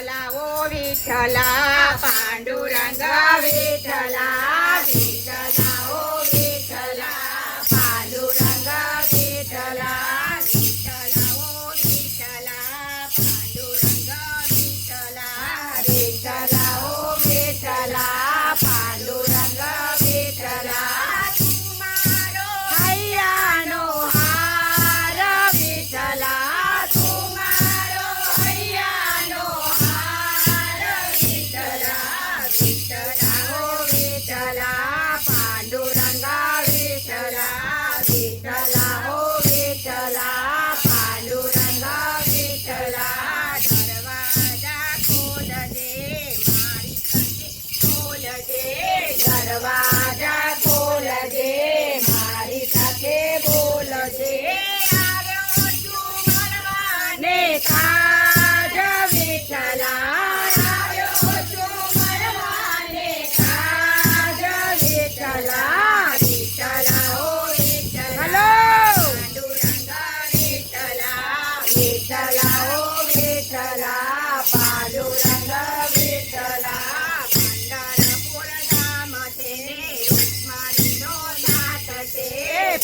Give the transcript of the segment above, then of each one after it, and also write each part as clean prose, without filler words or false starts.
विठ्ठला ओ विठ्ठला पांडुरंग विठ्ठला विठ्ठला ओ विठ्ठला पांडुरंग विठ्ठला विठ्ठला ओ विठ्ठला पांडुरंग विठ्ठला विठ्ठला ओ विठ्ठला पांडुरंग विठ्ठला तुम्हारो हैयानो हार विठ्ठला तुम्हारो हैयानो हार विठ्ठला विठ्ठला ओ विठ्ठला पांडुरंग विठ्ठला विठ्ठला ओ विठ्ठला पांडुरंग विठ्ठला दरवाजा खोल दे मारी संगे खोल दे दरवाजा खोल दे मारी સાથે બોલ દે આવ્યો છું મનવાને કાજ વિઠ્ઠલા આવ્યો છું મનવાને કાજ વિઠ્ઠલા વિઠ્ઠલા ઓ વિઠ્ઠલા પાંડુરંગ વિઠ્ઠલા વિઠ્ઠલા ઓ વિઠ્ઠલા પાંડુરંગ વિઠ્ઠલા પંઢરપુર ધામ તેને રૂકમાણીનો નાથ છે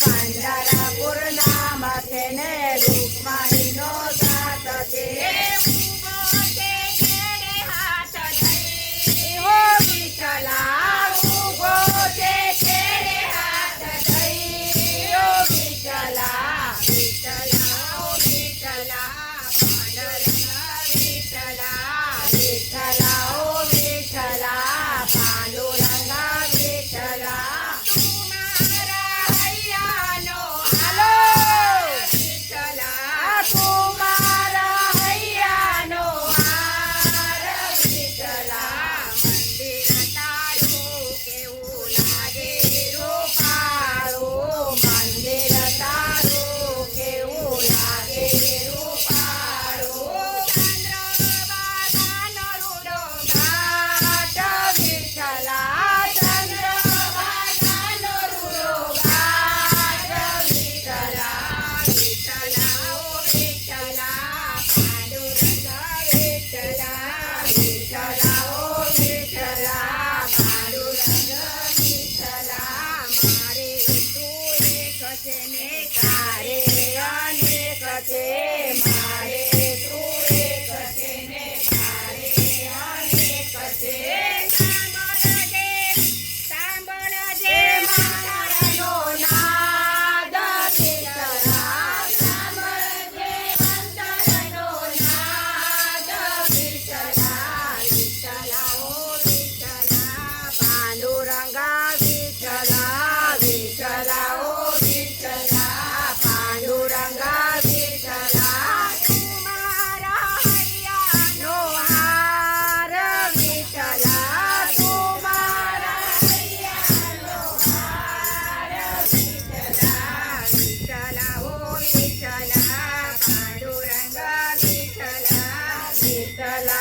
પંઢરપુર નામ તેને રૂકમાણીનો નાથ છે ઊભો છે કેડે હાથ ધરી હો વિઠ્ઠલા ઊભો છે કેડે હાથ ધરી હો વિઠ્ઠલા વિઠ્ઠલા ઓ વિઠ્ઠલા પાંડુરંગ વિઠ્ઠલા વિઠ્ઠલા ઓ વિઠ્ઠલા પાંડુરંગ વિઠ્ઠલા तुम्हारा हैयानो हालो विठ्ठला तुम्हारा हैयानो हार विठ्ठला મંદિર તારું કેવું લાગે રૂપાળું મંદિર તારું કેવું લાગે રૂપાળું ચંદ્રભાગાનો રૂડો ઘાટ વિઠ્ઠલા ચંદ્રભાગાનો રૂડો ઘાટ વિઠ્ઠલા વિઠ્ઠલા ઓ વિઠ્ઠલા પાંડુરંગ વિઠ્ઠલા વિઠ્ઠલા ઓ વિઠ્ઠલા પાંડુરંગ વિઠ્ઠલા મારે તું એક છે ને તારે અનેક છે મારે તું એક છે ને તારે અનેક છે સાંભળજે મંતરનો નાદ વિઠ્ઠલા સાંભળજે મંતરનો નાદ વિઠ્ઠલા વિઠ્ઠલા ઓ વિઠ્ઠલા પાંડુરંગ વિઠ્ઠલા વિઠ્ઠલા ઓ વિઠ્ઠલા પાંડુરંગ વિઠ્ઠલા तुम्हारा हैयानो हार विठ्ठला तुम्हारा हैयानो हार विठ्ठला विठ्ठला ओ विठ्ठला पांडुरंग विठ्ठला विठ्ठला